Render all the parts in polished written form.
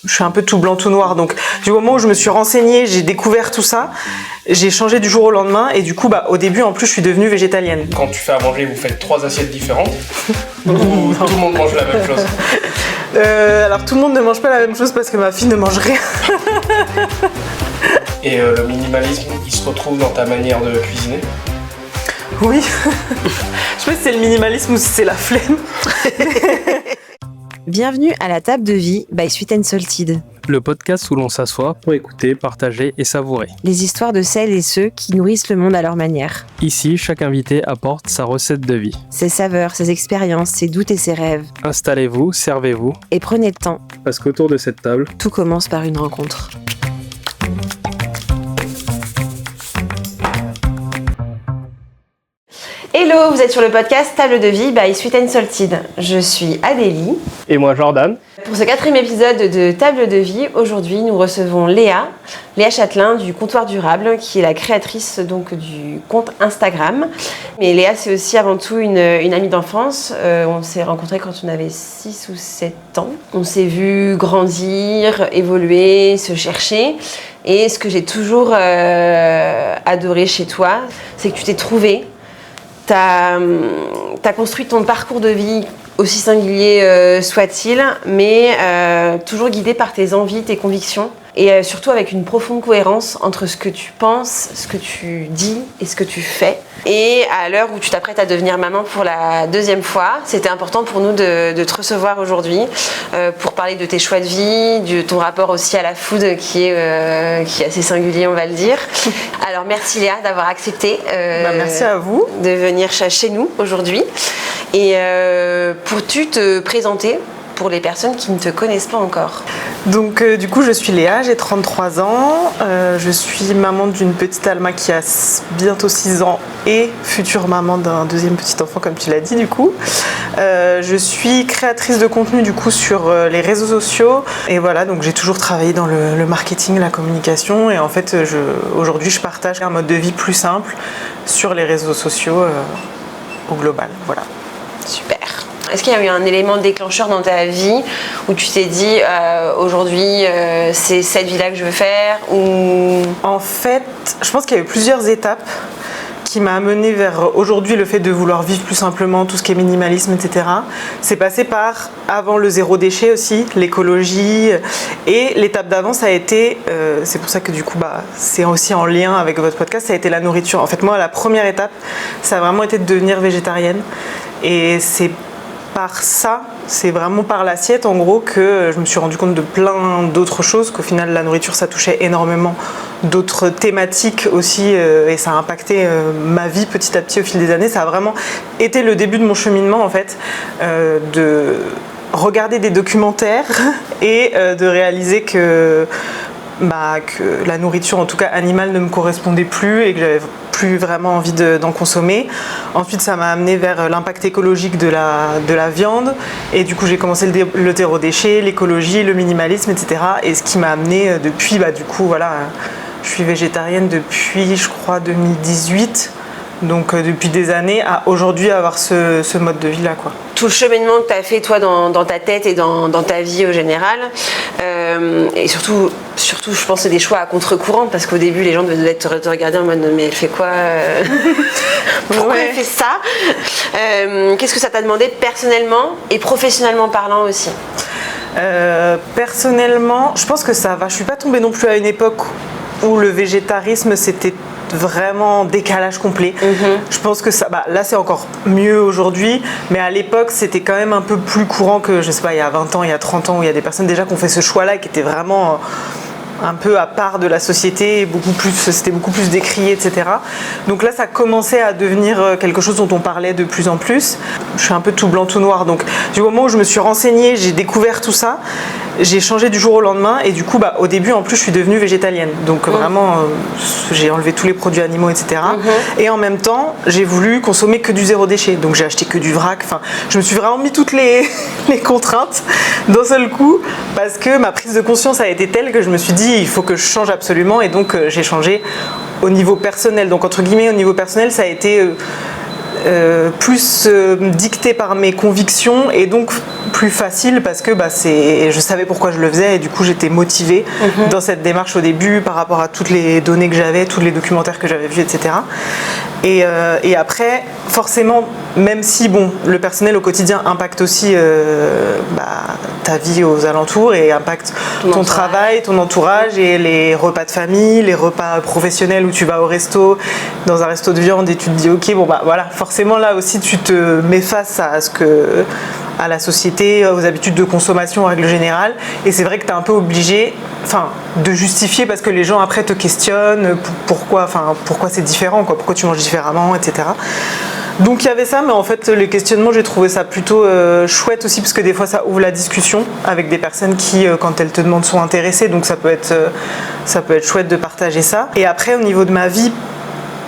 je suis un peu tout blanc, tout noir. Donc, du moment où je me suis renseignée, j'ai découvert tout ça, j'ai changé du jour au lendemain. Et du coup, au début, en plus, je suis devenue végétalienne. Quand tu fais à manger, vous faites 3 assiettes différentes ou tout le monde mange la même chose? Alors, tout le monde ne mange pas la même chose parce que ma fille ne mange rien. Et le minimalisme, il se retrouve dans ta manière de cuisiner? Oui. Je sais pas si c'est le minimalisme ou si c'est la flemme. Bienvenue à la table de vie by Sweet and Salted. Le podcast où l'on s'assoit pour écouter, partager et savourer. Les histoires de celles et ceux qui nourrissent le monde à leur manière. Ici, chaque invité apporte sa recette de vie. Ses saveurs, ses expériences, ses doutes et ses rêves. Installez-vous, servez-vous. Et prenez le temps. Parce qu'autour de cette table, tout commence par une rencontre. Hello, vous êtes sur le podcast Table de vie by Sweet and Salted. Je suis Adélie. Et moi Jordan. Pour ce 4e épisode de Table de vie, aujourd'hui nous recevons Léa Châtelain du Comptoir Durable, qui est la créatrice donc du compte Instagram. Mais Léa, c'est aussi avant tout une amie d'enfance. On s'est rencontrés quand on avait 6 ou 7 ans. On s'est vu grandir, évoluer, se chercher. Et ce que j'ai toujours adoré chez toi, c'est que tu t'es trouvée. T'as construit ton parcours de vie, aussi singulier soit-il, mais toujours guidé par tes envies, tes convictions, et surtout avec une profonde cohérence entre ce que tu penses, ce que tu dis et ce que tu fais. Et à l'heure où tu t'apprêtes à devenir maman pour la 2e fois, c'était important pour nous de te recevoir aujourd'hui pour parler de tes choix de vie, de ton rapport aussi à la food qui est assez singulier, on va le dire. Alors merci Léa d'avoir accepté merci à vous de venir chez nous aujourd'hui. Et peux-tu te présenter pour les personnes qui ne te connaissent pas encore? Donc du coup je suis Léa, j'ai 33 ans, je suis maman d'une petite Alma qui a bientôt 6 ans et future maman d'un 2e petit enfant comme tu l'as dit du coup. Je suis créatrice de contenu du coup sur les réseaux sociaux et voilà, donc j'ai toujours travaillé dans le marketing, la communication et en fait aujourd'hui je partage un mode de vie plus simple sur les réseaux sociaux au global, voilà. Super. Est-ce qu'il y a eu un élément déclencheur dans ta vie où tu t'es dit aujourd'hui c'est cette vie-là que je veux faire ou... En fait, je pense qu'il y a eu plusieurs étapes qui m'a amené vers aujourd'hui le fait de vouloir vivre plus simplement, tout ce qui est minimalisme, etc. C'est passé par, avant le zéro déchet aussi, l'écologie. Et l'étape d'avant, ça a été, c'est pour ça que du coup, c'est aussi en lien avec votre podcast, ça a été la nourriture. En fait, moi, la première étape, ça a vraiment été de devenir végétarienne. Et c'est par ça, c'est vraiment par l'assiette en gros que je me suis rendu compte de plein d'autres choses, qu'au final la nourriture ça touchait énormément d'autres thématiques aussi et ça a impacté ma vie petit à petit au fil des années. Ça a vraiment été le début de mon cheminement en fait, de regarder des documentaires et de réaliser que la nourriture en tout cas animale ne me correspondait plus et que j'avais plus vraiment envie d'en consommer. Ensuite ça m'a amené vers l'impact écologique de la viande et du coup j'ai commencé le zéro déchet, l'écologie, le minimalisme, etc. Et ce qui m'a amené depuis, du coup voilà, je suis végétarienne depuis je crois 2018. Donc depuis des années à aujourd'hui avoir ce mode de vie là quoi. Tout le cheminement que tu as fait toi dans ta tête et dans ta vie au général et surtout je pense que c'est des choix à contre-courant parce qu'au début les gens devaient te regarder en mode mais elle fait quoi pourquoi elle fait ça qu'est-ce que ça t'a demandé personnellement et professionnellement parlant aussi? Personnellement je pense que ça va, je suis pas tombée non plus à une époque où le végétarisme c'était vraiment décalage complet. Je pense que ça, là c'est encore mieux aujourd'hui, mais à l'époque c'était quand même un peu plus courant que, je sais pas, il y a 20 ans, il y a 30 ans, où il y a des personnes déjà qui ont fait ce choix-là et qui étaient vraiment un peu à part de la société, c'était beaucoup plus décrié, etc. Donc là, ça commençait à devenir quelque chose dont on parlait de plus en plus. Je suis un peu tout blanc, tout noir. Donc du moment où je me suis renseignée, j'ai découvert tout ça, j'ai changé du jour au lendemain et du coup, au début, en plus, je suis devenue végétalienne. Donc vraiment, j'ai enlevé tous les produits animaux, etc. Et en même temps, j'ai voulu consommer que du zéro déchet. Donc j'ai acheté que du vrac. Enfin, je me suis vraiment mis toutes les contraintes d'un seul coup parce que ma prise de conscience a été telle que je me suis dit il faut que je change absolument et donc j'ai changé au niveau personnel. Donc entre guillemets au niveau personnel ça a été plus dicté par mes convictions et donc plus facile parce que je savais pourquoi je le faisais et du coup j'étais motivée dans cette démarche au début par rapport à toutes les données que j'avais, tous les documentaires que j'avais vus, etc. Et après, forcément, même si le personnel au quotidien impacte aussi ta vie aux alentours et impacte ton travail, ton entourage et les repas de famille, les repas professionnels où tu vas au resto, dans un resto de viande et tu te dis ok, voilà, forcément là aussi tu te mets face à la société, aux habitudes de consommation en règle générale et c'est vrai que tu es un peu obligé de justifier parce que les gens après te questionnent pourquoi c'est différent, pourquoi tu manges différemment, etc. Donc il y avait ça, mais en fait les questionnements j'ai trouvé ça plutôt chouette aussi parce que des fois ça ouvre la discussion avec des personnes qui quand elles te demandent sont intéressées, donc ça peut être chouette de partager ça. Et après au niveau de ma vie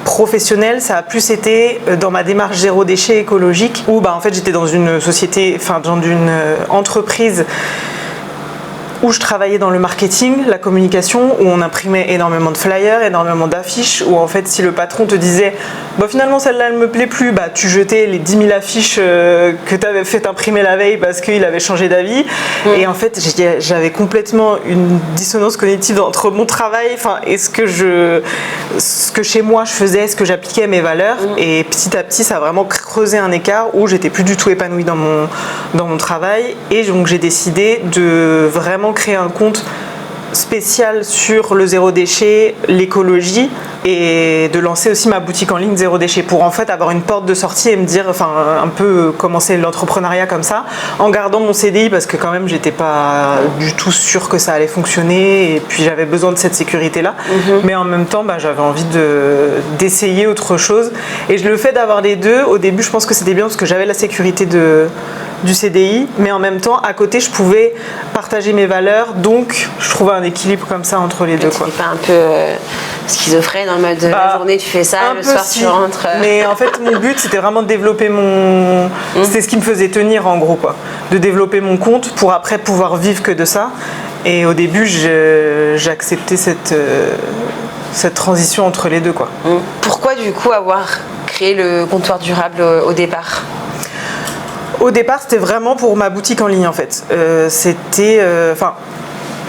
professionnelle, ça a plus été dans ma démarche zéro déchet écologique où en fait j'étais dans une société, dans une entreprise où je travaillais dans le marketing, la communication, où on imprimait énormément de flyers, énormément d'affiches, où en fait si le patron te disait finalement celle-là elle me plaît plus, tu jetais les 10 000 affiches que tu avais fait imprimer la veille parce qu'il avait changé d'avis. Et en fait j'avais complètement une dissonance cognitive entre mon travail et ce que chez moi je faisais, ce que j'appliquais à mes valeurs. Et petit à petit ça a vraiment creusé un écart où j'étais plus du tout épanouie dans mon travail. Et donc j'ai décidé de vraiment créer un compte spécial sur le zéro déchet, l'écologie et de lancer aussi ma boutique en ligne zéro déchet pour en fait avoir une porte de sortie et me dire un peu commencer l'entrepreneuriat comme ça en gardant mon CDI parce que quand même j'étais pas du tout sûre que ça allait fonctionner et puis j'avais besoin de cette sécurité là mais en même temps j'avais envie d'essayer autre chose et le fait d'avoir les deux au début je pense que c'était bien parce que j'avais la sécurité du CDI, mais en même temps, à côté, je pouvais partager mes valeurs, donc je trouvais un équilibre comme ça entre les deux. Tu n'es pas un peu schizophrène en mode la journée tu fais ça, le soir tu rentres. Mais en fait, mon but, c'était vraiment de développer c'était ce qui me faisait tenir en gros, de développer mon compte pour après pouvoir vivre que de ça. Et au début, j'acceptais cette transition entre les deux, Pourquoi du coup avoir créé le comptoir durable au départ ? Au départ, c'était vraiment pour ma boutique en ligne en fait.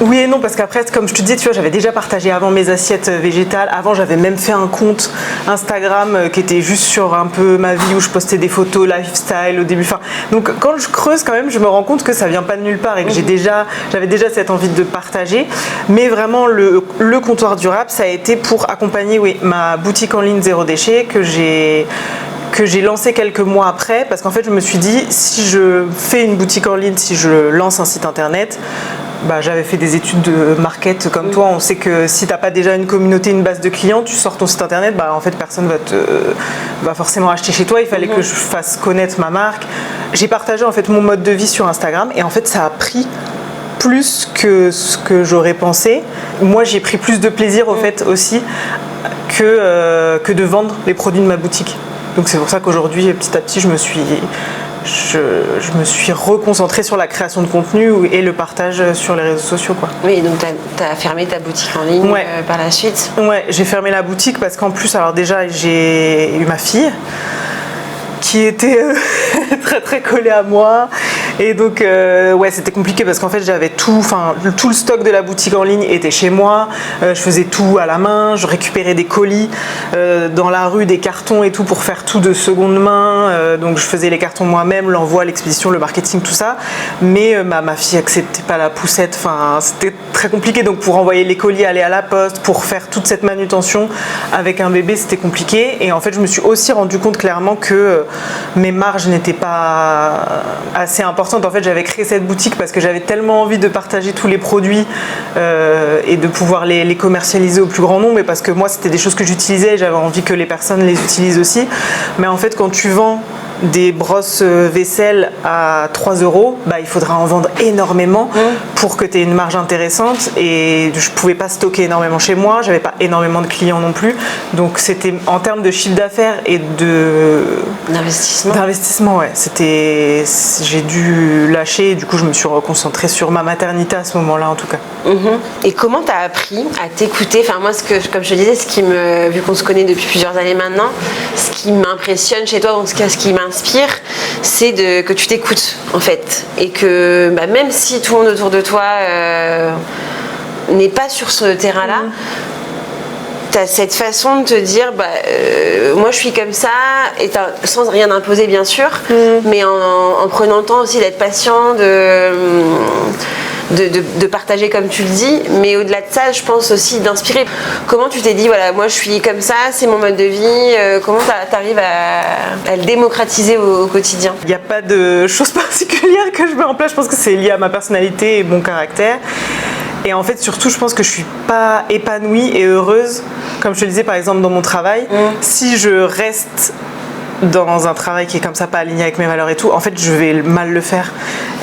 Oui et non, parce qu'après, comme je te disais, tu vois, j'avais déjà partagé avant mes assiettes végétales. Avant, j'avais même fait un compte Instagram qui était juste sur un peu ma vie où je postais des photos lifestyle au début. Donc, quand je creuse quand même, je me rends compte que ça vient pas de nulle part et que j'avais déjà cette envie de partager. Mais vraiment, le comptoir durable, ça a été pour accompagner ma boutique en ligne zéro déchet que j'ai lancé quelques mois après parce qu'en fait je me suis dit si je fais une boutique en ligne, si je lance un site internet, j'avais fait des études de market comme toi, on sait que si t'as pas déjà une communauté, une base de clients, tu sors ton site internet, en fait personne va forcément acheter chez toi, il fallait que je fasse connaître ma marque. J'ai partagé en fait mon mode de vie sur Instagram et en fait ça a pris plus que ce que j'aurais pensé. Moi j'ai pris plus de plaisir au fait aussi que de vendre les produits de ma boutique. Donc c'est pour ça qu'aujourd'hui, petit à petit, je me suis reconcentrée sur la création de contenu et le partage sur les réseaux sociaux. Oui, donc tu as fermé ta boutique en ligne par la suite ? Ouais, j'ai fermé la boutique parce qu'en plus, alors déjà, j'ai eu ma fille qui était très très collée à moi et donc c'était compliqué parce qu'en fait j'avais tout le stock de la boutique en ligne était chez moi, je faisais tout à la main, je récupérais des colis dans la rue, des cartons et tout pour faire tout de seconde main, donc je faisais les cartons moi-même, l'envoi, l'expédition, le marketing, tout ça, mais ma fille acceptait pas la poussette, c'était très compliqué, donc pour envoyer les colis, aller à la poste, pour faire toute cette manutention avec un bébé c'était compliqué et en fait je me suis aussi rendu compte clairement que mes marges n'étaient pas assez importantes. En fait, j'avais créé cette boutique parce que j'avais tellement envie de partager tous les produits et de pouvoir les commercialiser au plus grand nombre et parce que moi, c'était des choses que j'utilisais et j'avais envie que les personnes les utilisent aussi. Mais en fait, quand tu vends des brosses vaisselle à 3 €, il faudra en vendre énormément pour que tu aies une marge intéressante et je pouvais pas stocker énormément chez moi, j'avais pas énormément de clients non plus, donc c'était en termes de chiffre d'affaires et d'investissement, j'ai dû lâcher et du coup je me suis reconcentrée sur ma maternité à ce moment-là en tout cas. Et comment tu as appris à t'écouter ? Moi, comme je te disais, vu qu'on se connaît depuis plusieurs années maintenant, ce qui m'impressionne chez toi, en tout cas ce qui m'inspire, c'est que tu t'écoutes en fait. Et que même si tout le monde autour de toi n'est pas sur ce terrain-là, tu as cette façon de te dire moi je suis comme ça, et sans rien imposer bien sûr, mais en prenant le temps aussi d'être patient, de partager comme tu le dis, mais au-delà de ça, je pense aussi d'inspirer. Comment tu t'es dit, voilà, moi je suis comme ça, c'est mon mode de vie, comment tu arrives à le démocratiser au quotidien? Il n'y a pas de choses particulières que je mets en place, je pense que c'est lié à ma personnalité et mon caractère. Et en fait, surtout, je pense que je suis pas épanouie et heureuse, comme je te disais par exemple dans mon travail, si je reste dans un travail qui est comme ça, pas aligné avec mes valeurs et tout, en fait, je vais mal le faire.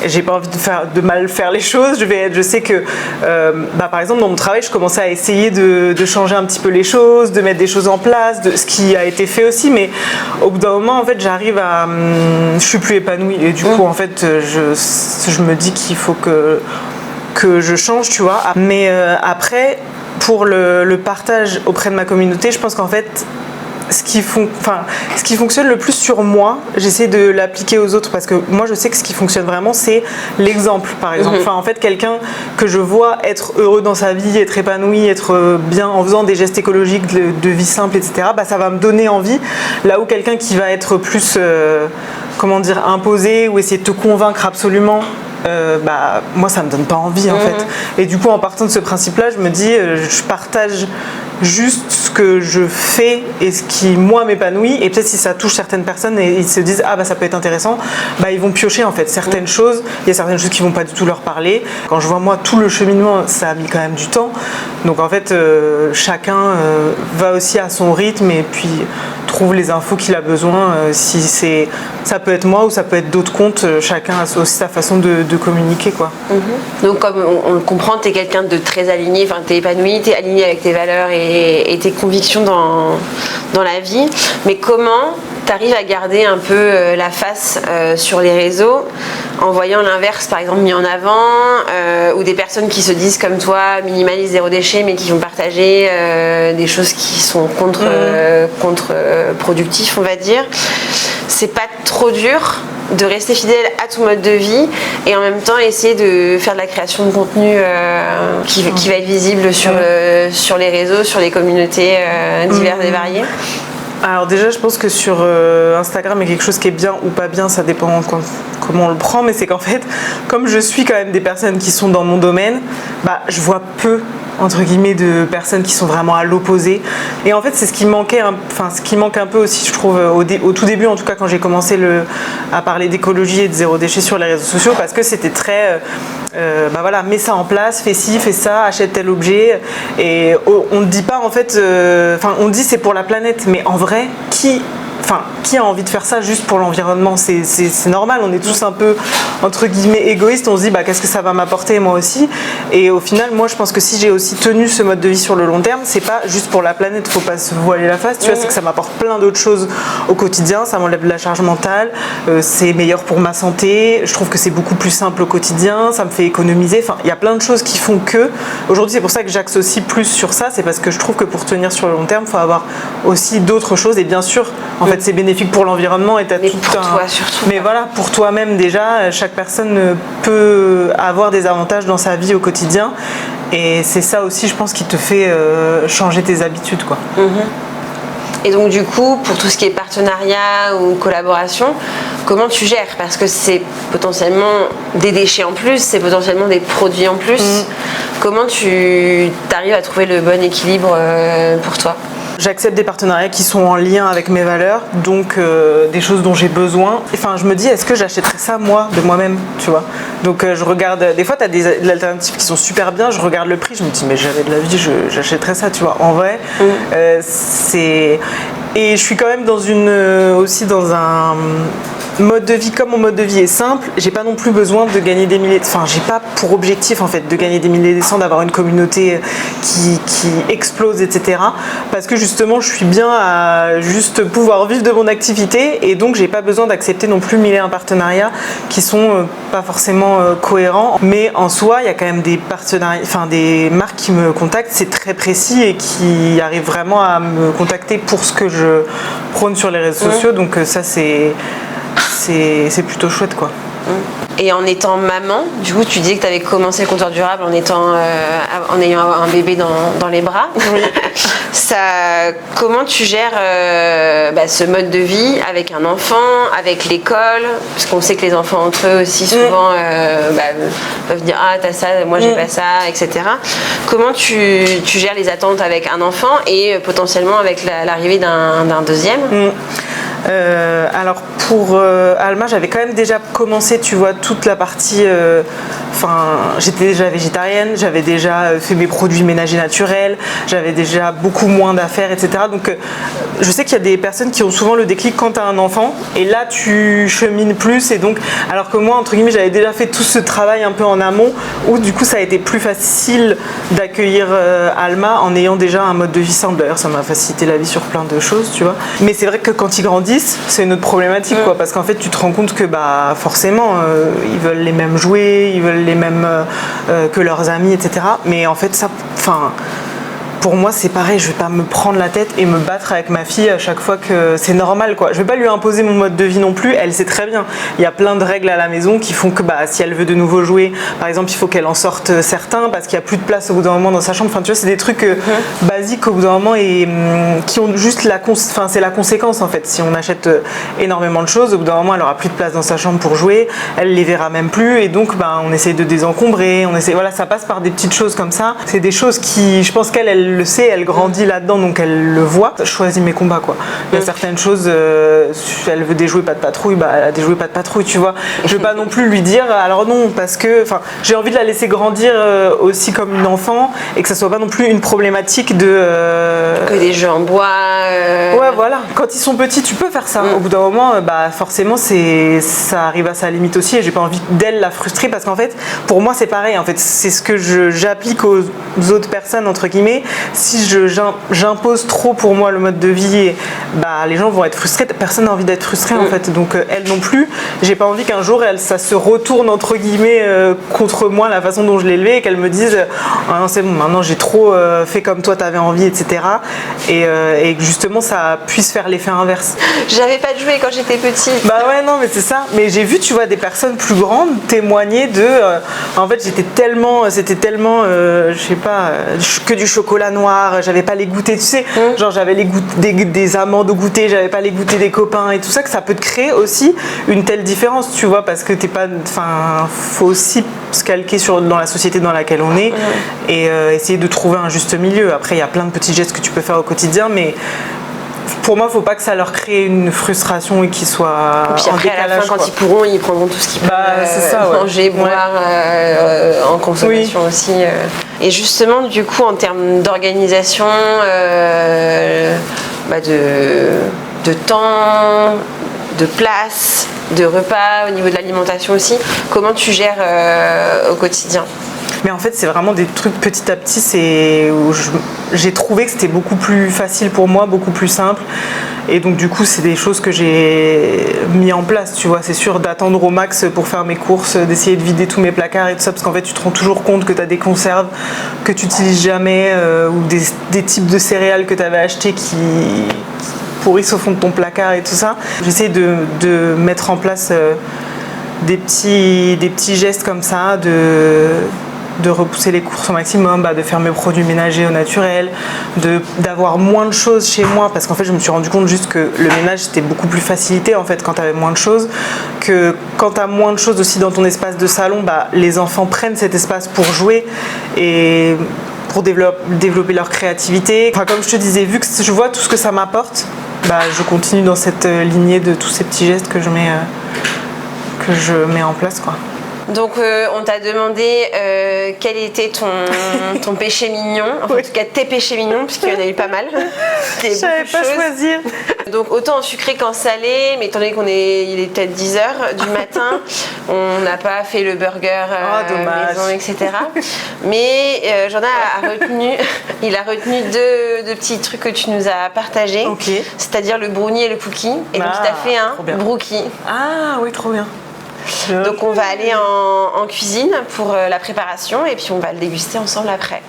J'ai pas envie de mal faire les choses. Je sais que, par exemple, dans mon travail, je commençais à essayer de changer un petit peu les choses, de mettre des choses en place, ce qui a été fait aussi, mais au bout d'un moment, en fait, je suis plus épanouie. Et du coup, en fait, je me dis qu'il faut que je change, tu vois. Mais après, pour le partage auprès de ma communauté, je pense qu'en fait, ce qui fonctionne le plus sur moi, j'essaie de l'appliquer aux autres, parce que moi je sais que ce qui fonctionne vraiment, c'est l'exemple, par exemple. En fait, quelqu'un que je vois être heureux dans sa vie, être épanoui, être bien en faisant des gestes écologiques, de vie simple, etc., ça va me donner envie. Là où quelqu'un qui va être plus, imposé ou essayer de te convaincre absolument, moi ça me donne pas envie en fait. Et du coup, en partant de ce principe-là, je me dis, je partage juste ce que je fais et ce qui moi m'épanouit, et peut-être si ça touche certaines personnes et ils se disent ça peut être intéressant, ils vont piocher en fait certaines choses. Il y a certaines choses qui vont pas du tout leur parler. Quand je vois moi tout le cheminement, ça a mis quand même du temps, donc en fait chacun va aussi à son rythme et puis trouve les infos qu'il a besoin. Ça peut être moi ou ça peut être d'autres comptes, chacun a aussi sa façon de communiquer, quoi. Donc comme on le comprend, tu es quelqu'un de très aligné, tu es épanoui, tu es aligné avec tes valeurs et tes convictions dans la vie, mais comment tu arrives à garder un peu la face sur les réseaux en voyant l'inverse par exemple mis en avant, ou des personnes qui se disent comme toi minimaliste, zéro déchet, mais qui vont partager des choses qui sont contre-productifs, on va dire. C'est pas trop dur de rester fidèle à ton mode de vie et en même temps essayer de faire de la création de contenu qui va être visible sur les réseaux, sur les communautés diverses et variées? Alors déjà, je pense que sur Instagram, il y a quelque chose qui est bien ou pas bien, ça dépend comment on le prend, mais c'est qu'en fait, comme je suis quand même des personnes qui sont dans mon domaine, je vois peu, entre guillemets, de personnes qui sont vraiment à l'opposé. Et en fait, c'est ce qui manque un peu aussi, je trouve, au tout début, en tout cas, quand j'ai commencé à parler d'écologie et de zéro déchet sur les réseaux sociaux, parce que c'était très... mets ça en place, fais ci, fais ça, achète tel objet. Et on ne dit pas, en fait... on dit c'est pour la planète, mais en vrai, qui a envie de faire ça juste pour l'environnement? C'est normal, on est tous un peu, entre guillemets, égoïstes. On se dit, qu'est-ce que ça va m'apporter moi aussi? Et au final, moi, je pense que si j'ai aussi tenu ce mode de vie sur le long terme, c'est pas juste pour la planète, faut pas se voiler la face, tu vois, c'est que ça m'apporte plein d'autres choses au quotidien, ça m'enlève de la charge mentale, c'est meilleur pour ma santé, je trouve que c'est beaucoup plus simple au quotidien, ça me fait économiser, il y a plein de choses qui font que, aujourd'hui, c'est pour ça que j'axe aussi plus sur ça, c'est parce que je trouve que pour tenir sur le long terme, il faut avoir aussi d'autres choses, et bien sûr, en fait, c'est bénéfique pour l'environnement et t'as tout pour toi surtout. Mais voilà, pour toi-même déjà, chaque personne peut avoir des avantages dans sa vie au quotidien, et c'est ça aussi, je pense, qui te fait changer tes habitudes, quoi. Et donc du coup, pour tout ce qui est partenariat ou collaboration, comment tu gères? Parce que c'est potentiellement des déchets en plus, c'est potentiellement des produits en plus. Comment tu arrives à trouver le bon équilibre pour toi? J'accepte des partenariats qui sont en lien avec mes valeurs, donc des choses dont j'ai besoin. Je me dis, est-ce que j'achèterais ça moi, de moi-même, tu vois? Donc je regarde, des fois tu as des alternatives qui sont super bien, je regarde le prix, je me dis, mais jamais de la vie j'achèterais ça, tu vois? En vrai, c'est... Et je suis quand même aussi dans mode de vie, comme mon mode de vie est simple, j'ai pas non plus besoin de gagner des milliers, enfin j'ai pas pour objectif en fait de gagner des milliers de cents, d'avoir une communauté qui explose, etc. Parce que justement je suis bien à juste pouvoir vivre de mon activité et donc j'ai pas besoin d'accepter non plus 1001 partenariats qui sont pas forcément cohérents. Mais en soi il y a quand même des partenariats, enfin des marques qui me contactent, c'est très précis et qui arrivent vraiment à me contacter pour ce que je prône sur les réseaux sociaux. Donc ça c'est plutôt chouette quoi. Et en étant maman, du coup, tu disais que tu avais commencé le comptoir durable en ayant un bébé dans les bras. Oui. Comment tu gères ce mode de vie avec un enfant, avec l'école, parce qu'on sait que les enfants entre eux aussi souvent peuvent dire ah t'as ça, moi j'ai pas ça, etc. Comment tu gères les attentes avec un enfant et potentiellement avec l'arrivée d'un deuxième? Alors pour Alma, j'avais quand même déjà commencé, tu vois, toute la partie. J'étais déjà végétarienne, j'avais déjà fait mes produits ménagers naturels, j'avais déjà beaucoup moins d'affaires, etc. Donc je sais qu'il y a des personnes qui ont souvent le déclic quand tu as un enfant, et là tu chemines plus, et donc alors que moi entre guillemets j'avais déjà fait tout ce travail un peu en amont, où du coup ça a été plus facile d'accueillir Alma en ayant déjà un mode de vie simple. D'ailleurs ça m'a facilité la vie sur plein de choses, tu vois. Mais c'est vrai que quand ils grandissent, c'est une autre problématique, quoi, parce qu'en fait tu te rends compte que forcément ils veulent les mêmes jouets, ils veulent les mêmes que leurs amis, etc. Mais en fait pour moi c'est pareil, je vais pas me prendre la tête et me battre avec ma fille à chaque fois que c'est normal, quoi. Je vais pas lui imposer mon mode de vie non plus, elle sait très bien. Il y a plein de règles à la maison qui font que si elle veut de nouveaux jouets, par exemple, il faut qu'elle en sorte certains parce qu'il y a plus de place au bout d'un moment dans sa chambre. Enfin tu vois, c'est des trucs basiques au bout d'un moment et qui ont juste c'est la conséquence en fait. Si on achète énormément de choses, au bout d'un moment elle aura plus de place dans sa chambre pour jouer, elle les verra même plus et donc on essaie de désencombrer, ça passe par des petites choses comme ça. C'est des choses qui, je pense qu'elle le sait, elle grandit là-dedans, donc elle le voit. Je choisis mes combats, quoi. Il y a certaines choses, elle veut des jouets pas de patrouille, elle a des jouets pas de patrouille, tu vois. Je vais pas non plus lui dire, alors non, parce que, j'ai envie de la laisser grandir aussi comme une enfant et que ça soit pas non plus une problématique que des jeux en bois. Ouais, voilà. Quand ils sont petits, tu peux faire ça. Au bout d'un moment, forcément, ça arrive à sa limite aussi et j'ai pas envie d'elle la frustrer parce qu'en fait, pour moi, c'est pareil. En fait, c'est ce que j'applique aux autres personnes, entre guillemets. Si j'impose trop pour moi le mode de vie, les gens vont être frustrés. Personne n'a envie d'être frustré en fait. Donc elle non plus. J'ai pas envie qu'un jour ça se retourne entre guillemets contre moi la façon dont je l'ai élevée et qu'elle me dise ah non c'est bon maintenant j'ai trop fait comme toi t'avais envie, etc. Et que justement ça puisse faire l'effet inverse. J'avais pas de jouets quand j'étais petite. Ouais non mais c'est ça. Mais j'ai vu, tu vois, des personnes plus grandes témoigner en fait c'était tellement je sais pas que du chocolat noir, j'avais pas les goûters, tu sais, genre j'avais les des amandes au goûter, j'avais pas les goûters des copains et tout ça, que ça peut te créer aussi une telle différence, tu vois, parce que faut aussi se calquer dans la société dans laquelle on est et essayer de trouver un juste milieu. Après il y a plein de petits gestes que tu peux faire au quotidien, mais pour moi, faut pas que ça leur crée une frustration et qu'ils soient et puis après, en décalage, à la fin, quand ils pourront, ils prendront tout ce qu'ils peuvent manger, boire, en consommation aussi. Et justement, du coup, en termes d'organisation, de temps, de place, de repas, au niveau de l'alimentation aussi, comment tu gères au quotidien ? Mais en fait, c'est vraiment des trucs petit à petit, c'est où j'ai trouvé que c'était beaucoup plus facile pour moi, beaucoup plus simple. Et donc du coup, c'est des choses que j'ai mis en place, tu vois. C'est sûr d'attendre au max pour faire mes courses, d'essayer de vider tous mes placards et tout ça, parce qu'en fait, tu te rends toujours compte que tu as des conserves que tu n'utilises jamais ou des types de céréales que tu avais achetées qui pourrissent au fond de ton placard et tout ça. J'essaie de mettre en place des petits gestes comme ça, de repousser les courses au maximum, de faire mes produits ménagers au naturel, d'avoir moins de choses chez moi, parce qu'en fait je me suis rendu compte juste que le ménage c'était beaucoup plus facilité en fait quand tu avais moins de choses, que quand tu as moins de choses aussi dans ton espace de salon, les enfants prennent cet espace pour jouer et pour développer leur créativité. Comme je te disais, vu que je vois tout ce que ça m'apporte, je continue dans cette lignée de tous ces petits gestes que je mets en place, quoi. Donc on t'a demandé quel était ton péché mignon, enfin en tout cas tes péchés mignons, puisqu'il y en a eu pas mal. Je savais pas choisir. Donc autant en sucré qu'en salé, mais étant donné il est peut-être 10h du matin, on n'a pas fait le burger maison, etc. Mais Jordan il a retenu deux petits trucs que tu nous as partagés, c'est-à-dire le brownie et le cookie. Et donc il t'a fait un brookie. Ah oui, trop bien. Donc on va aller en cuisine pour la préparation et puis on va le déguster ensemble après.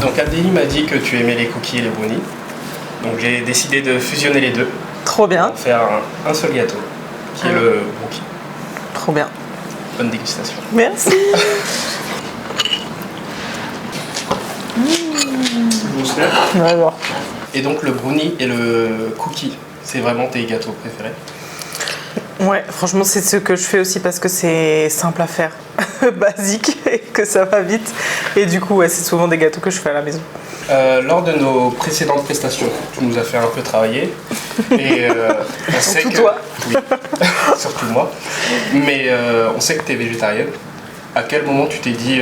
Donc Adélie m'a dit que tu aimais les cookies et les brownies. Donc j'ai décidé de fusionner les deux. Trop bien. Pour faire un seul gâteau, qui est le brookie. Trop bien. Bonne dégustation. Merci. Bon snack. D'accord. Et donc le brownie et le cookie, c'est vraiment tes gâteaux préférés? Ouais, franchement, c'est ce que je fais aussi parce que c'est simple à faire, basique et que ça va vite. Et du coup, ouais, c'est souvent des gâteaux que je fais à la maison. Lors de nos précédentes prestations, tu nous as fait un peu travailler. Et on sait Surtout que... toi. Oui, surtout moi. Mais on sait que tu es végétarienne. À quel moment tu t'es dit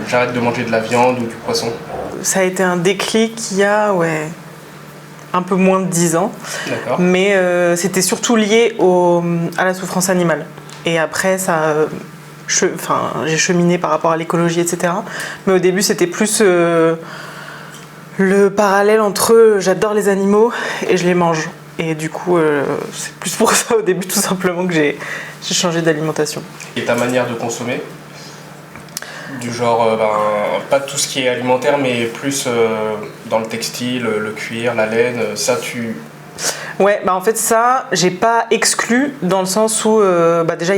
j'arrête de manger de la viande ou du poisson? Ça a été un déclic il y a, un peu moins de 10 ans. D'accord. Mais c'était surtout lié à la souffrance animale. Et après, j'ai cheminé par rapport à l'écologie, etc. Mais au début, c'était plus le parallèle entre j'adore les animaux et je les mange. Et du coup, c'est plus pour ça au début, tout simplement, que j'ai changé d'alimentation. Et ta manière de consommer? Du genre, pas tout ce qui est alimentaire, mais plus dans le textile, le cuir, la laine, ça tu... Ouais, en fait ça, j'ai pas exclu dans le sens où déjà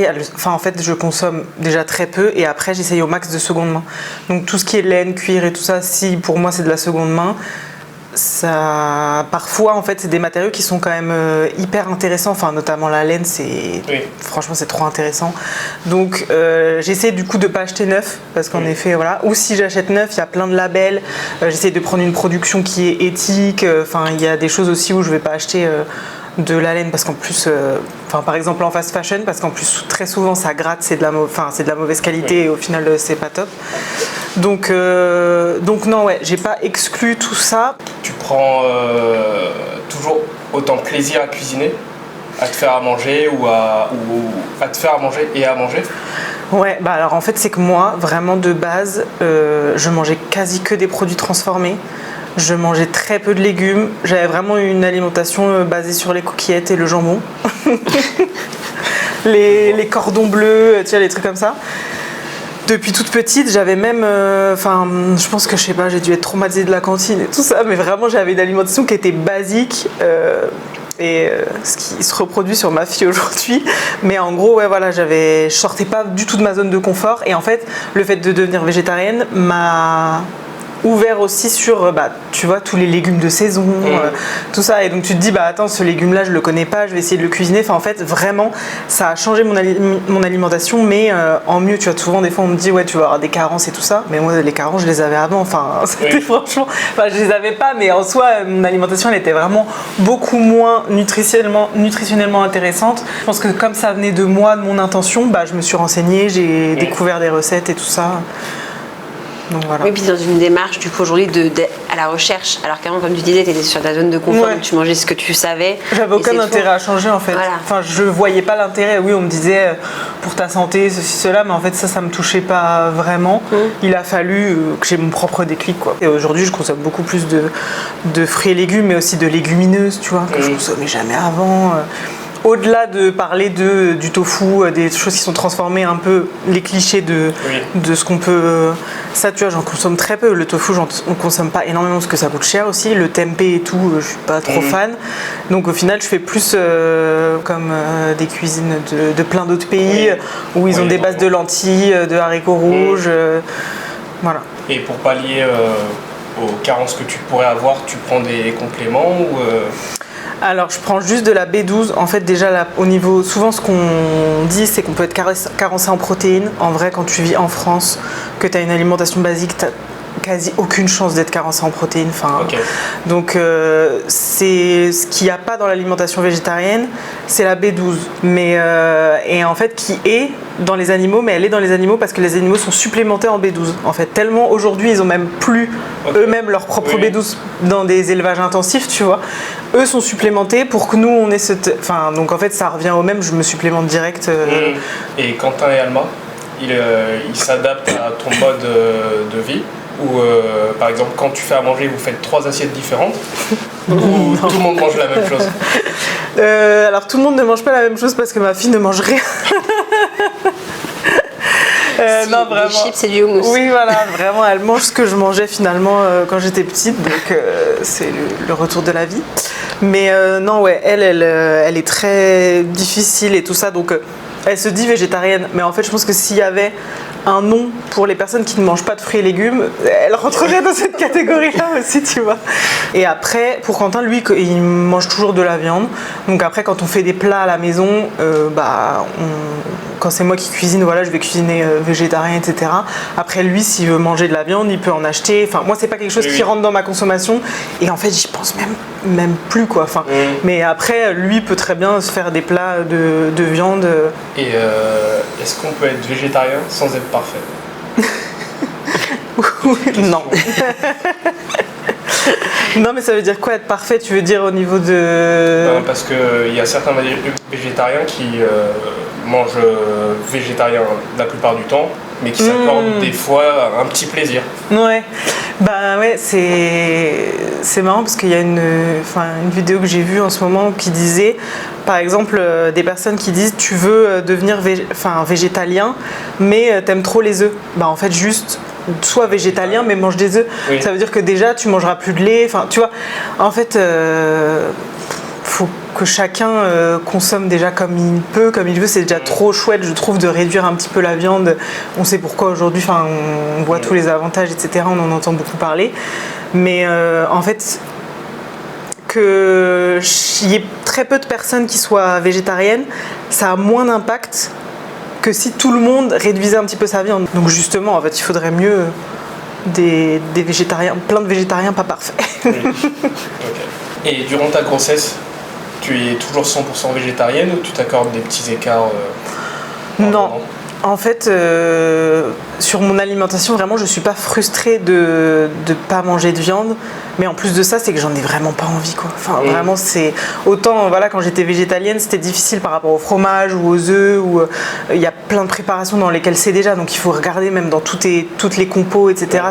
en fait je consomme déjà très peu et après j'essaye au max de seconde main. Donc tout ce qui est laine, cuir et tout ça, si pour moi c'est de la seconde main, ça parfois en fait c'est des matériaux qui sont quand même hyper intéressants, enfin notamment la laine, franchement c'est trop intéressant. Donc j'essaie du coup de pas acheter neuf parce qu'en effet voilà, ou si j'achète neuf, il y a plein de labels, j'essaie de prendre une production qui est éthique, il y a des choses aussi où je vais pas acheter de la laine parce qu'en plus par exemple en fast fashion, parce qu'en plus très souvent ça gratte, c'est de la mauvaise qualité et au final c'est pas top. Donc non, ouais, j'ai pas exclu tout ça. Tu prends toujours autant de plaisir à cuisiner, à te faire à manger ou à te faire à manger et à manger? Ouais, alors en fait c'est que moi, vraiment de base, je mangeais quasi que des produits transformés. Je mangeais très peu de légumes. J'avais vraiment une alimentation basée sur les coquillettes et le jambon. les cordons bleus, tu vois, les trucs comme ça. Depuis toute petite, j'avais même, je pense que j'ai dû être traumatisée de la cantine et tout ça, mais vraiment j'avais une alimentation qui était basique ce qui se reproduit sur ma fille aujourd'hui. Mais en gros, ouais, voilà, je sortais pas du tout de ma zone de confort et en fait, le fait de devenir végétarienne m'a ouvert aussi sur tu vois tous les légumes de saison, tout ça, et donc tu te dis attends, ce légume là je le connais pas, je vais essayer de le cuisiner. En fait vraiment ça a changé mon alimentation, mais en mieux. Tu vois, souvent des fois on me dit ouais tu vas avoir des carences et tout ça, mais moi les carences je les avais avant, c'était franchement, je les avais pas, mais en soi mon alimentation elle était vraiment beaucoup moins nutritionnellement intéressante. Je pense que comme ça venait de moi, de mon intention, je me suis renseignée, j'ai découvert des recettes et tout ça. Donc, voilà. Oui, puis dans une démarche du coup aujourd'hui à la recherche, alors qu'avant comme tu disais tu étais sur ta zone de confort, donc tu mangeais ce que tu savais. J'avais aucun intérêt à changer en fait. Voilà. Je voyais pas l'intérêt. Oui, on me disait pour ta santé ceci cela, mais en fait ça me touchait pas vraiment. Il a fallu que j'ai mon propre déclic quoi. Et aujourd'hui je consomme beaucoup plus de fruits et légumes, mais aussi de légumineuses, tu vois, que je consommais jamais avant. Au-delà de parler du tofu, des choses qui sont transformées, un peu les clichés de ce qu'on peut... Ça, tu vois, j'en consomme très peu. Le tofu, on consomme pas énormément parce que ça coûte cher aussi. Le tempeh et tout, je suis pas trop fan. Donc au final, je fais plus comme des cuisines de plein d'autres pays où ils ont des bases de lentilles, de haricots rouges. Voilà. Et pour pallier aux carences que tu pourrais avoir, tu prends des compléments ou Alors, je prends juste de la B12. En fait, déjà, là, au niveau. Souvent, ce qu'on dit, c'est qu'on peut être carencé en protéines. En vrai, quand tu vis en France, que tu as une alimentation basique, tu quasi aucune chance d'être carencé en protéines. Enfin, Ok. donc, c'est ce qu'il n'y a pas dans l'alimentation végétarienne, c'est la B12. Mais, et en fait, qui est dans les animaux, mais elle est dans les animaux parce que les animaux sont supplémentés en B12. En fait, tellement aujourd'hui, ils ont même plus Ok. eux-mêmes leur propre Oui. B12 dans des élevages intensifs, tu vois. Eux sont supplémentés pour que nous, on ait cette... Enfin, donc en fait, ça revient au même, je me supplémente direct. Et Quentin et Alma, ils s'adaptent à ton mode de vie ou par exemple quand tu fais à manger vous faites 3 assiettes différentes ou tout le monde mange la même chose? Alors tout le monde ne mange pas la même chose parce que ma fille ne mange rien. Si, Non, des vraiment. chips et du houmous. Oui, voilà, vraiment, elle mange ce que je mangeais finalement quand j'étais petite, donc c'est le retour de la vie. Mais non, ouais, elle est très difficile et tout ça, donc elle se dit végétarienne. Mais en fait, je pense que s'il y avait un nom pour les personnes qui ne mangent pas de fruits et légumes, elle rentrerait dans cette catégorie-là aussi, tu vois. Et après, pour Quentin, lui, il mange toujours de la viande. Donc après, quand on fait des plats à la maison, quand c'est moi qui cuisine, voilà, je vais cuisiner végétarien, etc. Après, lui, s'il veut manger de la viande, il peut en acheter. Enfin, moi, c'est pas quelque chose Oui. qui rentre dans ma consommation. Et en fait, j'y pense même plus, quoi. Enfin, mais après, lui peut très bien se faire des plats de viande. Et est-ce qu'on peut être végétarien sans être parfait? Non. Non, mais ça veut dire quoi être parfait? Tu veux dire au niveau de... Parce qu'il y a certains végétariens qui mangent végétarien la plupart du temps, mais qui s'accordent des fois un petit plaisir. Ouais, bah ouais, c'est marrant parce qu'il y a une vidéo que j'ai vue en ce moment qui disait, par exemple, des personnes qui disent tu veux devenir végétalien, mais t'aimes trop les œufs. Bah en fait, juste sois végétalien, mais mange des œufs. Oui. Ça veut dire que déjà tu mangeras plus de lait. Enfin, tu vois, en fait, faut que chacun consomme déjà comme il peut, comme il veut. C'est déjà trop chouette, je trouve, de réduire un petit peu la viande. On sait pourquoi aujourd'hui, enfin, on voit tous les avantages, etc. On en entend beaucoup parler. Mais en fait, qu'il y ait très peu de personnes qui soient végétariennes, ça a moins d'impact que si tout le monde réduisait un petit peu sa viande. Donc justement, en fait, il faudrait mieux des végétariens, plein de végétariens pas parfaits. Oui. Ok. Et durant ta grossesse, tu es toujours 100% végétarienne ou tu t'accordes des petits écarts par Non. moment? En fait, sur mon alimentation, vraiment, je suis pas frustrée de pas manger de viande. Mais en plus de ça, c'est que j'en ai vraiment pas envie, quoi. Enfin, vraiment, c'est... Autant, voilà, quand j'étais végétalienne, c'était difficile par rapport au fromage ou aux œufs. Il y a plein de préparations dans lesquelles c'est déjà. Donc, il faut regarder même dans toutes les compos, etc.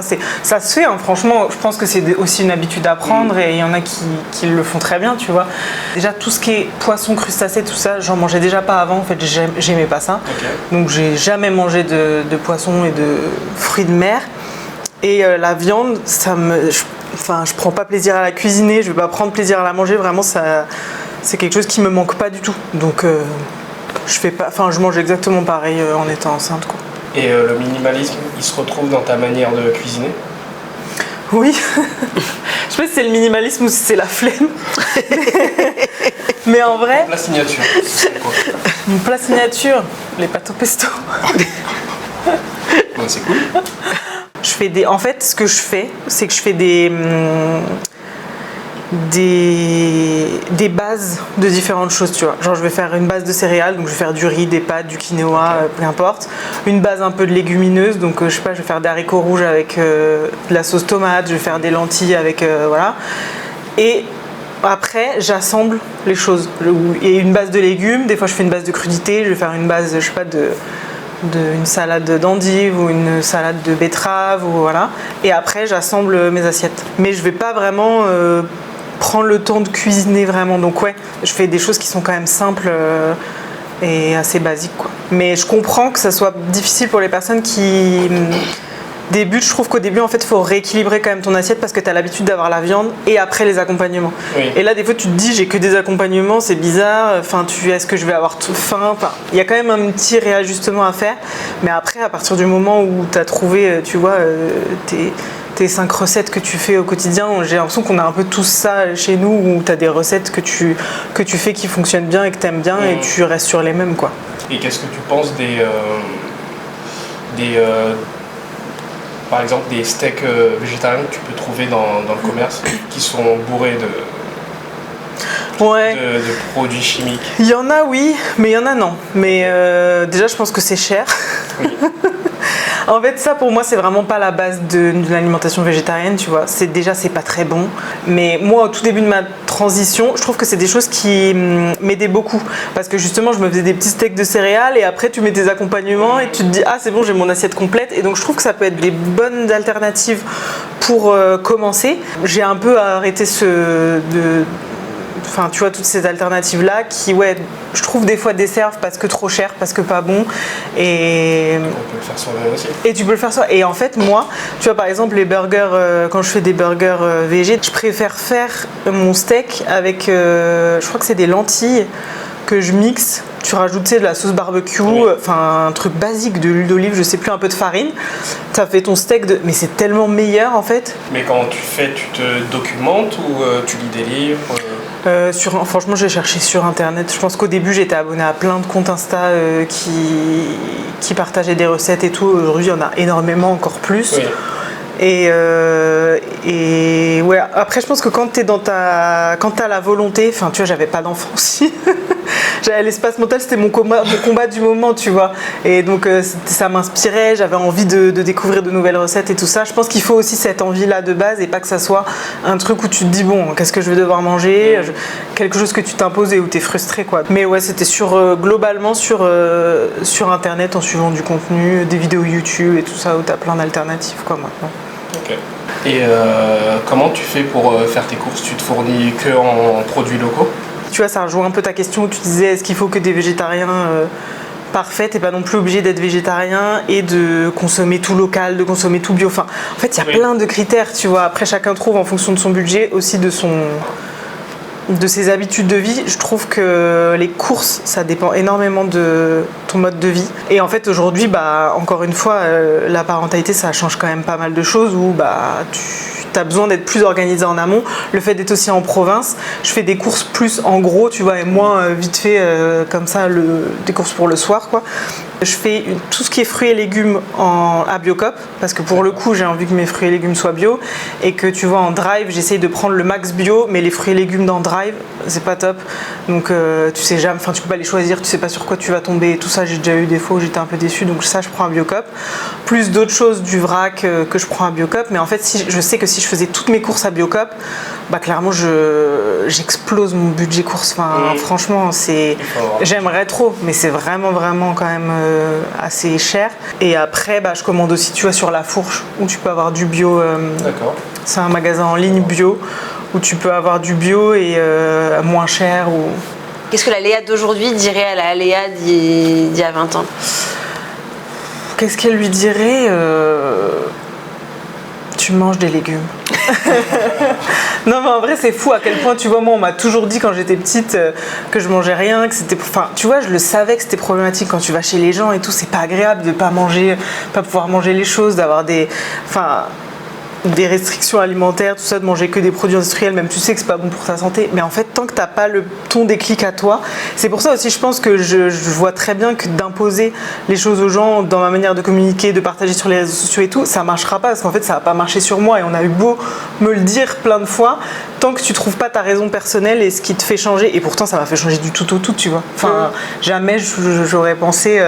Ça se fait, hein, franchement. Je pense que c'est aussi une habitude à prendre. Et il y en a qui le font très bien, tu vois. Déjà, tout ce qui est poisson, crustacés, tout ça, j'en mangeais déjà pas avant. En fait, j'aimais pas ça. Ok. Donc j'ai jamais mangé de poisson et de fruits de mer. Et la viande, je prends pas plaisir à la cuisiner, je vais pas prendre plaisir à la manger. Vraiment, c'est quelque chose qui me manque pas du tout. Donc je mange exactement pareil en étant enceinte, quoi. Et le minimalisme, il se retrouve dans ta manière de cuisiner? Oui. Je sais pas si c'est le minimalisme ou si c'est la flemme. Mais en vrai, La signature, c'est quoi? mon plat signature, les pâtes au pesto. Ouais, c'est cool. En fait, ce que je fais, c'est que je fais des bases de différentes choses, tu vois. Genre, je vais faire une base de céréales, donc je vais faire du riz, des pâtes, du quinoa, peu importe. Une base un peu de légumineuses, donc je sais pas, je vais faire des haricots rouges avec de la sauce tomate, je vais faire des lentilles avec, voilà. Et après, j'assemble les choses. Et une base de légumes, des fois je fais une base de crudités, je vais faire une base, je sais pas, une salade d'endives ou une salade de betterave, ou voilà. Et après, j'assemble mes assiettes. Mais je vais pas vraiment prendre le temps de cuisiner vraiment. Donc ouais, je fais des choses qui sont quand même simples et assez basiques, quoi. Mais je comprends que ça soit difficile pour les personnes qui débutent. Je trouve qu'au début, en fait, il faut rééquilibrer quand même ton assiette parce que tu as l'habitude d'avoir la viande et après les accompagnements. Oui. Et là, des fois, tu te dis, j'ai que des accompagnements, c'est bizarre. Enfin, est-ce que je vais avoir faim? Enfin, il y a quand même un petit réajustement à faire. Mais après, à partir du moment où tu as trouvé, tu vois, tes 5 recettes que tu fais au quotidien. J'ai l'impression qu'on a un peu tous ça chez nous, où tu as des recettes que tu fais qui fonctionnent bien et que tu aimes bien et tu restes sur les mêmes, quoi. Et qu'est-ce que tu penses par exemple, des steaks végétariens que tu peux trouver dans le commerce qui sont bourrés de produits chimiques? Il y en a, oui, mais il y en a, non. Mais déjà, je pense que c'est cher. Oui. En fait, ça, pour moi, c'est vraiment pas la base de l'alimentation végétarienne, tu vois. C'est pas très bon. Mais moi, au tout début de ma transition, je trouve que c'est des choses qui m'aidaient beaucoup. Parce que justement, je me faisais des petits steaks de céréales et après, tu mets tes accompagnements et tu te dis, ah, c'est bon, j'ai mon assiette complète. Et donc, je trouve que ça peut être des bonnes alternatives pour commencer. J'ai un peu arrêté Enfin, tu vois, toutes ces alternatives-là qui, ouais, je trouve des fois desservent parce que trop cher, parce que pas bon. Et on peut le faire soi-même aussi. Et tu peux le faire soi. Et en fait, moi, tu vois, par exemple, les burgers, quand je fais des burgers végé, je préfère faire mon steak avec, je crois que c'est des lentilles que je mixe. Tu rajoutes, tu sais, de la sauce barbecue, enfin un truc basique, de l'huile d'olive, je sais plus, un peu de farine. Ça fait ton steak mais c'est tellement meilleur en fait. Mais quand tu fais, tu te documentes ou tu lis des livres Franchement, j'ai cherché sur internet. Je pense qu'au début, j'étais abonnée à plein de comptes Insta qui partageaient des recettes et tout. Aujourd'hui, il y en a énormément, encore plus. Oui. Et ouais, après, je pense que quand t'as la volonté, enfin, tu vois, j'avais pas d'enfant aussi. J'avais l'espace mental, c'était mon combat du moment, tu vois. Et donc, ça m'inspirait, j'avais envie de découvrir de nouvelles recettes et tout ça. Je pense qu'il faut aussi cette envie-là de base et pas que ça soit un truc où tu te dis, bon, qu'est-ce que je vais devoir manger, quelque chose que tu t'imposes et où t'es frustré, quoi. Mais ouais, c'était globalement sur Internet en suivant du contenu, des vidéos YouTube et tout ça, où t'as plein d'alternatives, quoi, maintenant. Ok. Et comment tu fais pour faire tes courses? Tu te fournis que en produits locaux? Tu vois, ça rejoint un peu ta question où tu disais est-ce qu'il faut que des végétariens parfaits? T'es pas non plus obligé d'être végétarien et de consommer tout local, de consommer tout bio. Enfin, en fait, il y a plein de critères, tu vois. Après, chacun trouve en fonction de son budget, aussi de ses habitudes de vie. Je trouve que les courses, ça dépend énormément de ton mode de vie. Et en fait, aujourd'hui, encore une fois, la parentalité, ça change quand même pas mal de choses où tu as besoin d'être plus organisé en amont. Le fait d'être aussi en province, je fais des courses plus en gros, tu vois, et moins vite fait comme ça, des courses pour le soir, quoi. Je fais tout ce qui est fruits et légumes à Biocop, parce que pour le coup, j'ai envie que mes fruits et légumes soient bio, et que tu vois, en drive, j'essaye de prendre le max bio, mais les fruits et légumes dans drive, c'est pas top. Donc tu sais jamais, enfin tu peux pas les choisir, tu sais pas sur quoi tu vas tomber, et tout ça, j'ai déjà eu des fois où j'étais un peu déçue, donc ça je prends à Biocop. Plus d'autres choses du vrac que je prends à Biocop, mais en fait je sais que si je faisais toutes mes courses à Biocop, clairement j'explose mon budget course. Enfin franchement, j'aimerais trop, mais c'est vraiment quand même assez cher. Et après je commande aussi, tu vois, sur La Fourche où tu peux avoir du bio. D'accord. C'est un magasin en ligne bio où tu peux avoir du bio et moins cher. Qu'est-ce que la Léa d'aujourd'hui dirait à la Léa d'il y a 20 ans? Qu'est-ce qu'elle lui dirait Tu manges des légumes. Non mais en vrai c'est fou à quel point, tu vois, moi on m'a toujours dit quand j'étais petite que je mangeais rien, que c'était, enfin tu vois, je le savais que c'était problématique quand tu vas chez les gens et tout, c'est pas agréable de pas pouvoir manger les choses, d'avoir des restrictions alimentaires, tout ça, de manger que des produits industriels, même tu sais que c'est pas bon pour ta santé, mais en fait tant que t'as pas ton déclic à toi, c'est pour ça aussi je pense que je vois très bien que d'imposer les choses aux gens dans ma manière de communiquer, de partager sur les réseaux sociaux et tout, ça marchera pas, parce qu'en fait ça va pas marcher sur moi, et on a eu beau me le dire plein de fois, tant que tu trouves pas ta raison personnelle et ce qui te fait changer, et pourtant ça m'a fait changer du tout au tout, tu vois, enfin jamais j'aurais pensé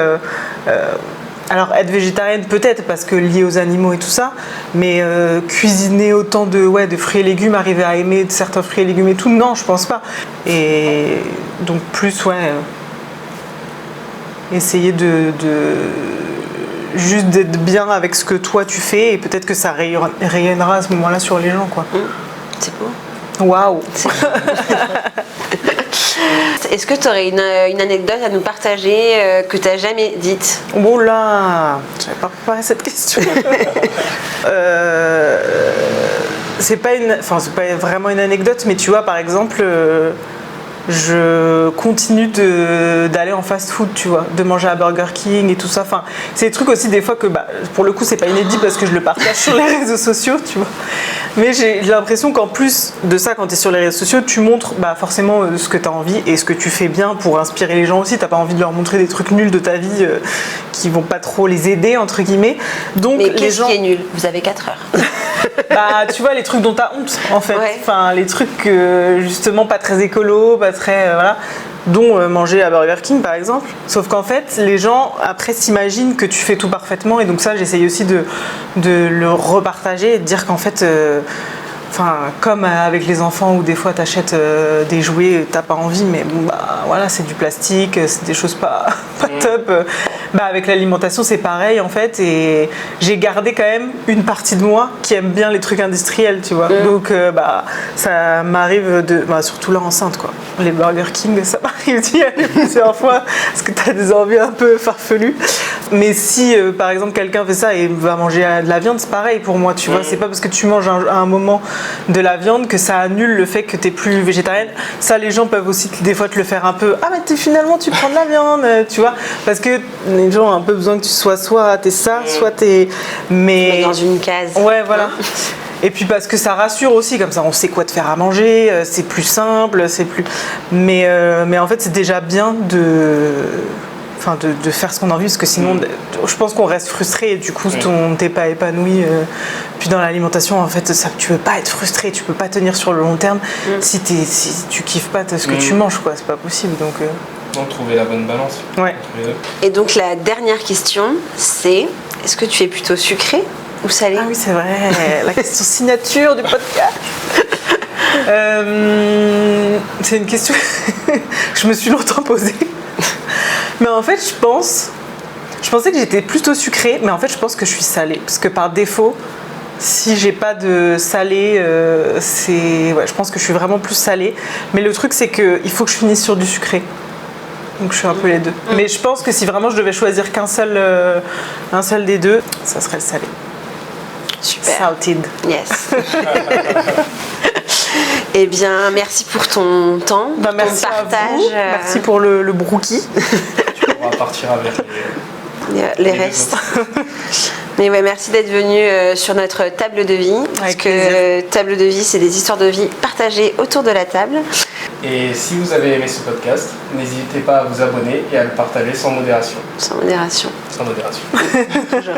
alors être végétarienne peut-être parce que liée aux animaux et tout ça, mais cuisiner autant de fruits et légumes, arriver à aimer certains fruits et légumes et tout, non je pense pas. Et donc plus essayer de juste d'être bien avec ce que toi tu fais, et peut-être que ça rayonnera à ce moment-là sur les gens, quoi. C'est beau. Waouh. Est-ce que tu aurais une anecdote à nous partager que tu n'as jamais dite? Oh là, j'avais pas préparé cette question. C'est pas vraiment une anecdote, mais tu vois, par exemple, je continue d'aller en fast-food, tu vois, de manger à Burger King et tout ça. Enfin, c'est des trucs aussi des fois que, pour le coup, c'est pas inédit parce que je le partage sur les réseaux sociaux, tu vois. Mais j'ai l'impression qu'en plus de ça, quand tu es sur les réseaux sociaux, tu montres forcément ce que tu as envie et ce que tu fais bien pour inspirer les gens aussi. T'as pas envie de leur montrer des trucs nuls de ta vie qui vont pas trop les aider, entre guillemets. Donc, mais les gens... qui est nul? Vous avez 4 heures. Tu vois, les trucs dont t'as honte, en fait. Ouais. Enfin, les trucs justement pas très écolo, pas très... voilà. Dont manger à Burger King, par exemple. Sauf qu'en fait, les gens, après, s'imaginent que tu fais tout parfaitement. Et donc ça, j'essaye aussi de le repartager et de dire qu'en fait... comme avec les enfants où des fois t'achètes des jouets, t'as pas envie, mais bon, voilà, c'est du plastique, c'est des choses pas top. Avec l'alimentation, c'est pareil en fait, et j'ai gardé quand même une partie de moi qui aime bien les trucs industriels, tu vois. Donc, ça m'arrive surtout là enceinte, quoi. Les Burger King, ça m'arrive d'y aller plusieurs fois parce que t'as des envies un peu farfelues. Mais si, par exemple, quelqu'un fait ça et va manger de la viande, c'est pareil pour moi, tu vois. C'est pas parce que tu manges à un moment de la viande que ça annule le fait que t'es plus végétarienne. Ça, les gens peuvent aussi des fois te le faire un peu. Ah, mais finalement, tu prends de la viande, tu vois. Parce que les gens ont un peu besoin que tu sois soit t'es ça, soit t'es. Mais dans une case. Ouais, voilà. Et puis parce que ça rassure aussi, comme ça on sait quoi te faire à manger, c'est plus simple, c'est plus. Mais en fait, c'est déjà bien de faire ce qu'on a envie, parce que sinon je pense qu'on reste frustré et du coup t'es pas épanoui. Puis dans l'alimentation, en fait, ça, tu peux pas être frustré, tu peux pas tenir sur le long terme si tu kiffes pas ce que tu manges, quoi. C'est pas possible. Donc trouver la bonne balance entre les deux. Et donc la dernière question, c'est est-ce que tu es plutôt sucré ou salé? Ah oui, c'est vrai, la question signature du podcast. C'est une question que je me suis longtemps posée. Mais en fait, je pensais que j'étais plutôt sucrée, mais en fait, je pense que je suis salée. Parce que par défaut, si j'ai pas de salé, je pense que je suis vraiment plus salée. Mais le truc, c'est qu'il faut que je finisse sur du sucré. Donc je suis un peu les deux. Mais je pense que si vraiment je devais choisir un seul des deux, ça serait le salé. Super. Salted. Yes. Eh bien, merci pour ton temps, merci ton partage. À vous. Merci pour le brookie. On va partir avec les restes. Mais ouais, merci d'être venu sur notre table de vie. Parce que table de vie, c'est des histoires de vie partagées autour de la table. Et si vous avez aimé ce podcast, n'hésitez pas à vous abonner et à le partager sans modération. Sans modération. Sans modération. Toujours.